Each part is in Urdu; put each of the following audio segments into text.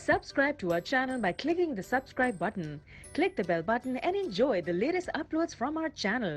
Subscribe to our channel by clicking the subscribe button. Click the bell button and enjoy the latest uploads from our channel.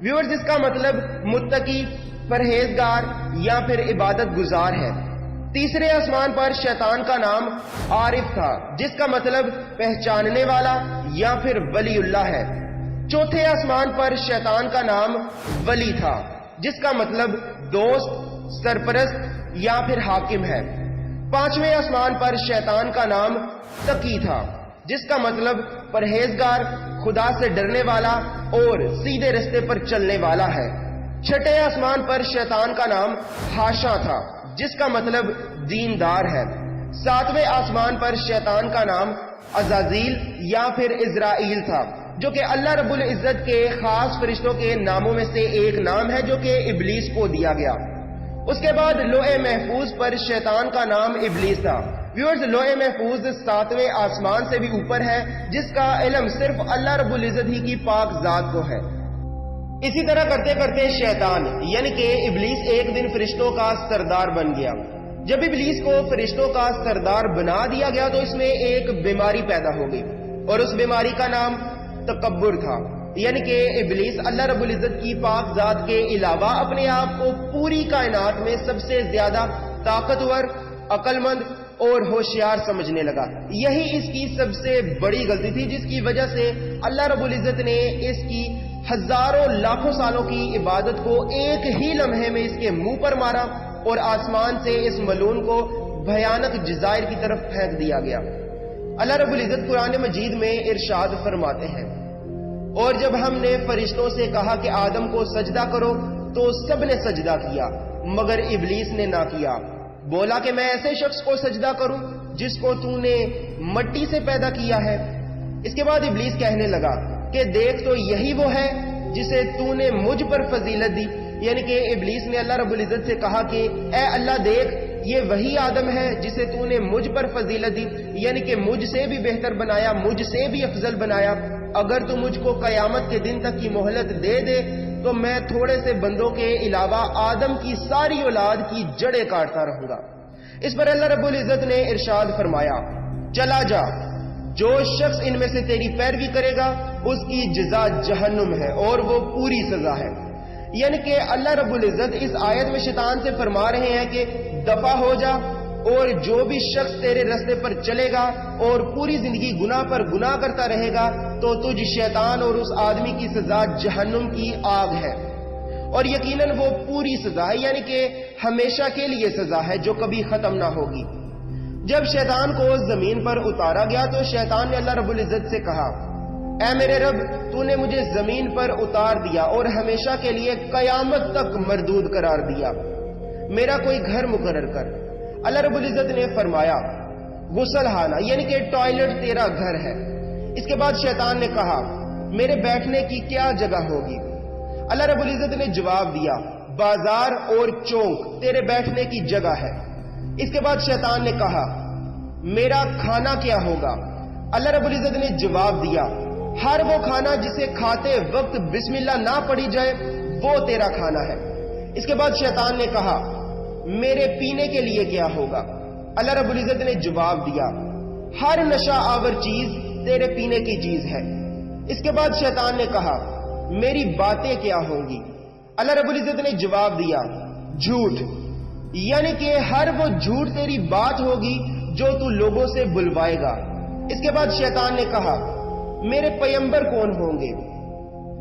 Viewers اس کا مطلب متقی، پرہیزگار یا پھر عبادت گزار ہے۔ تیسرے آسمان پر شیطان کا نام عارف تھا، جس کا مطلب پہچاننے والا یا پھر ولی اللہ ہے۔ چوتھے آسمان پر شیطان کا نام ولی تھا، جس کا مطلب دوست، سرپرست یا پھر حاکم ہے۔ پانچویں آسمان پر شیطان کا نام تقی تھا، جس کا مطلب پرہیزگار، خدا سے ڈرنے والا اور سیدھے رستے پر چلنے والا ہے۔ چھٹے آسمان پر شیطان کا نام حاشا تھا، جس کا مطلب دیندار ہے۔ ساتویں آسمان پر شیطان کا نام عزازیل یا پھر اسرائیل تھا، جو کہ اللہ رب العزت کے خاص فرشتوں کے ناموں میں سے ایک نام ہے جو کہ ابلیس کو دیا گیا۔ اس کے بعد لوح محفوظ پر شیطان کا نام ابلیس تھا۔ ویورز لوح محفوظ ساتویں آسمان سے بھی اوپر ہے، جس کا علم صرف اللہ رب العزت ہی کی پاک ذات کو ہے۔ اسی طرح کرتے کرتے شیطان یعنی کہ ابلیس ایک دن فرشتوں کا سردار بن گیا۔ جب ابلیس کو فرشتوں کا سردار بنا دیا گیا تو اس میں ایک بیماری پیدا ہو گئی، اور اس بیماری کا نام تکبر تھا، یعنی کہ ابلیس اللہ رب العزت کی پاک ذات کے علاوہ اپنے آپ کو پوری کائنات میں سب سے زیادہ طاقتور، عقل مند اور ہوشیار سمجھنے لگا۔ یہی اس کی سب سے بڑی غلطی تھی، جس کی وجہ سے اللہ رب العزت نے اس کی ہزاروں لاکھوں سالوں کی عبادت کو ایک ہی لمحے میں اس کے منہ پر مارا اور آسمان سے اس ملعون کو بھیانک جزائر کی طرف پھینک دیا گیا۔ اللہ رب العزت قرآن مجید میں ارشاد فرماتے ہیں، اور جب ہم نے فرشتوں سے کہا کہ آدم کو سجدہ کرو تو سب نے سجدہ کیا مگر ابلیس نے نہ کیا۔ بولا کہ میں ایسے شخص کو سجدہ کروں جس کو تو نے مٹی سے پیدا کیا ہے۔ اس کے بعد ابلیس کہنے لگا کہ دیکھ تو یہی وہ ہے جسے تو نے مجھ پر فضیلت دی، یعنی کہ ابلیس نے اللہ رب العزت سے کہا کہ اے اللہ دیکھ یہ وہی آدم ہے جسے تو نے مجھ پر فضیلت دی، یعنی کہ مجھ سے بھی بہتر بنایا، مجھ سے بھی افضل بنایا۔ اگر تو مجھ کو قیامت کے دن تک کی مہلت دے دے تو میں تھوڑے سے بندوں کے علاوہ آدم کی ساری اولاد کی جڑیں کاٹتا رہوں گا۔ اس پر اللہ رب العزت نے ارشاد فرمایا، چلا جا، جو شخص ان میں سے تیری پیروی کرے گا اس کی جزا جہنم ہے اور وہ پوری سزا ہے۔ یعنی کہ اللہ رب العزت اس آیت میں شیطان سے فرما رہے ہیں کہ دفع ہو جا، اور جو بھی شخص تیرے رستے پر چلے گا اور پوری زندگی گناہ پر گناہ کرتا رہے گا تو تجھ شیطان اور اس آدمی کی سزا جہنم کی آگ ہے، اور یقیناً وہ پوری سزا ہے، یعنی کہ ہمیشہ کے لیے سزا ہے جو کبھی ختم نہ ہوگی۔ جب شیطان کو زمین پر اتارا گیا تو شیطان نے اللہ رب العزت سے کہا، اے میرے رب تو نے مجھے زمین پر اتار دیا اور ہمیشہ کے لیے قیامت تک مردود قرار دیا، میرا کوئی گھر مقرر کر۔ اللہ رب العزت نے فرمایا، غسل خانہ یعنی کہ ٹوائلٹ تیرا گھر ہے۔ اس کے بعد شیطان نے کہا، میرے بیٹھنے کی کیا جگہ ہوگی؟ اللہ رب العزت نے جواب دیا، بازار اور چوک تیرے بیٹھنے کی جگہ ہے۔ اس کے بعد شیطان نے کہا، میرا کھانا کیا ہوگا؟ اللہ رب العزت نے جواب دیا، ہر وہ کھانا جسے کھاتے وقت بسم اللہ نہ پڑھی جائے وہ تیرا کھانا ہے۔ اس کے بعد شیطان نے کہا، میرے پینے کے لیے کیا ہوگا؟ اللہ رب العزت نے جواب دیا، ہر نشہ آور چیز تیرے پینے کی چیز ہے۔ اس کے بعد شیطان نے کہا، میری باتیں کیا ہوں گی؟ اللہ رب العزت نے جواب دیا، جھوٹ، یعنی کہ ہر وہ جھوٹ تیری بات ہوگی جو تو لوگوں سے بلوائے گا۔ اس کے بعد شیطان نے کہا، میرے پیغمبر کون ہوں گے؟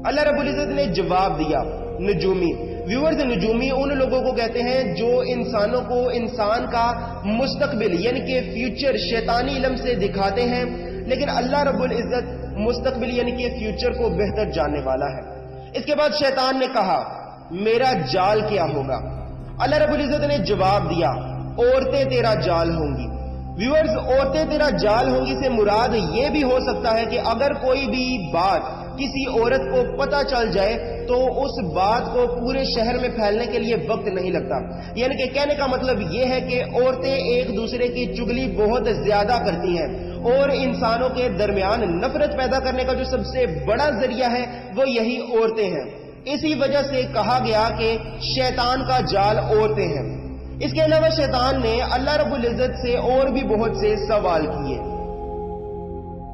اللہ رب العزت نے جواب دیا، نجومی۔ ویورز نجومی ان لوگوں کو کہتے ہیں جو انسانوں کو انسان کا مستقبل یعنی کہ فیوچر شیطانی علم سے دکھاتے ہیں، لیکن اللہ رب العزت مستقبل یعنی کہ فیوچر کو بہتر جاننے والا ہے۔ اس کے بعد شیطان نے کہا، میرا جال کیا ہوگا؟ اللہ رب العزت نے جواب دیا، عورتیں تیرا جال ہوں گی۔ ویورز عورتیں تیرا جال ہوں گی سے مراد یہ بھی ہو سکتا ہے کہ اگر کوئی بھی بات کسی عورت کو پتہ چل جائے تو اس بات کو پورے شہر میں پھیلنے کے لیے وقت نہیں لگتا، یعنی کہ کہنے کا مطلب یہ ہے کہ عورتیں ایک دوسرے کی چگلی بہت زیادہ کرتی ہیں، اور انسانوں کے درمیان نفرت پیدا کرنے کا جو سب سے بڑا ذریعہ ہے وہ یہی عورتیں ہیں۔ اسی وجہ سے کہا گیا کہ شیطان کا جال عورتیں ہیں۔ اس کے علاوہ شیطان نے اللہ رب العزت سے اور بھی بہت سے سوال کیے۔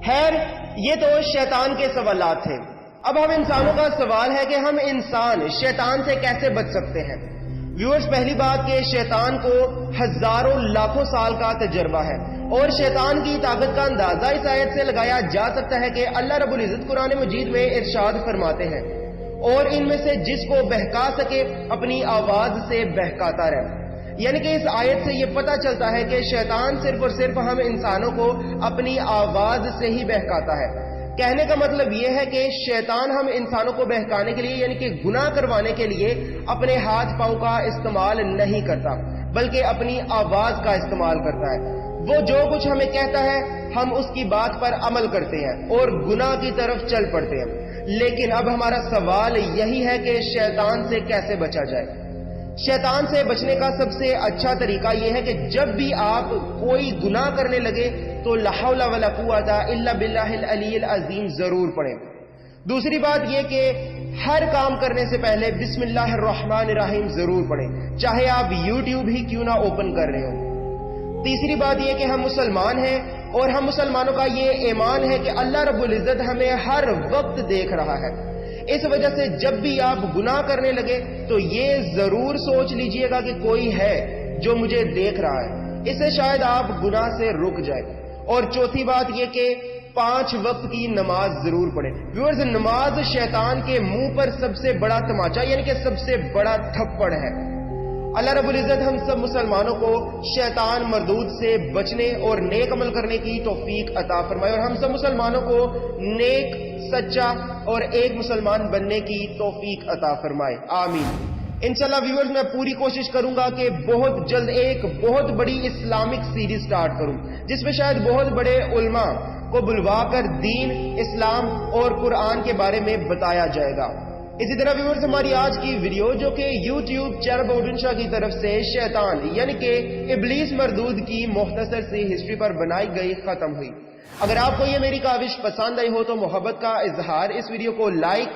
خیر یہ تو شیطان کے سوالات تھے۔ اب ہم انسانوں کا سوال ہے کہ ہم انسان شیطان سے کیسے بچ سکتے ہیں؟ ویورز، پہلی بات کہ شیطان کو ہزاروں لاکھوں سال کا تجربہ ہے، اور شیطان کی طاقت کا اندازہ اس آیت سے لگایا جا سکتا ہے کہ اللہ رب العزت قرآن مجید میں ارشاد فرماتے ہیں، اور ان میں سے جس کو بہکا سکے اپنی آواز سے بہکاتا رہے۔ یعنی کہ اس آیت سے یہ پتہ چلتا ہے کہ شیطان صرف اور صرف ہم انسانوں کو اپنی آواز سے ہی بہکاتا ہے۔ کہنے کا مطلب یہ ہے کہ شیطان ہم انسانوں کو بہکانے کے لیے یعنی کہ گناہ کروانے کے لیے اپنے ہاتھ پاؤں کا استعمال نہیں کرتا، بلکہ اپنی آواز کا استعمال کرتا ہے۔ وہ جو کچھ ہمیں کہتا ہے ہم اس کی بات پر عمل کرتے ہیں اور گناہ کی طرف چل پڑتے ہیں۔ لیکن اب ہمارا سوال یہی ہے کہ شیطان سے کیسے بچا جائے؟ شیطان سے بچنے کا سب سے اچھا طریقہ یہ ہے کہ جب بھی آپ کوئی گناہ کرنے لگے تو لا حول ولا قوت الا باللہ العلی العظیم ضرور پڑھیں۔ دوسری بات یہ کہ ہر کام کرنے سے پہلے بسم اللہ الرحمن الرحیم ضرور پڑھیں، چاہے آپ یوٹیوب ہی کیوں نہ اوپن کر رہے ہوں۔ تیسری بات یہ کہ ہم مسلمان ہیں، اور ہم مسلمانوں کا یہ ایمان ہے کہ اللہ رب العزت ہمیں ہر وقت دیکھ رہا ہے۔ اس وجہ سے جب بھی آپ گناہ کرنے لگے تو یہ ضرور سوچ لیجئے گا کہ کوئی ہے جو مجھے دیکھ رہا ہے، اس سے شاید آپ گناہ سے رک جائیں۔ اور چوتھی بات یہ کہ 5 وقت کی نماز ضرور پڑھیں۔ ویورز، نماز شیطان کے منہ پر سب سے بڑا تماچا یعنی کہ سب سے بڑا تھپڑ ہے۔ اللہ رب العزت ہم سب مسلمانوں کو شیطان مردود سے بچنے اور نیک عمل کرنے کی توفیق عطا فرمائے، اور ہم سب مسلمانوں کو نیک، سچا اور ایک مسلمان بننے کی توفیق عطا فرمائے، آمین۔ انشاءاللہ ویورز، میں پوری کوشش کروں گا کہ بہت جلد ایک بہت بڑی اسلامک سیریز سٹارٹ کروں، جس میں شاید بہت بڑے علماء کو بلوا کر دین، اسلام اور قرآن کے بارے میں بتایا جائے گا۔ اسی طرح ویورز، ہماری آج کی ویڈیو جو کہ یوٹیوب چینل باؤڈن شاہ کی طرف سے شیطان یعنی کہ ابلیس مردود کی مختصر سی ہسٹری پر بنائی گئی ختم ہوئی۔ اگر آپ کو یہ میری کاوش پسند آئی ہو تو محبت کا اظہار اس ویڈیو کو لائک،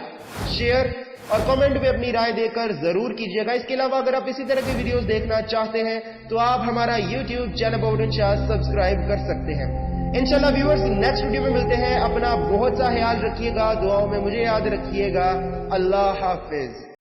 شیئر اور کمنٹ میں اپنی رائے دے کر ضرور کیجیے گا۔ اس کے علاوہ اگر آپ اسی طرح کی ویڈیوز دیکھنا چاہتے ہیں تو آپ ہمارا یوٹیوب چینل باؤڈن شاہ سبسکرائب کر سکتے ہیں۔ انشاءاللہ ویورز، نیکسٹ ویڈیو میں ملتے ہیں۔ اپنا بہت سا خیال رکھیے گا، دعاؤں میں مجھے یاد رکھیے گا۔ اللہ حافظ۔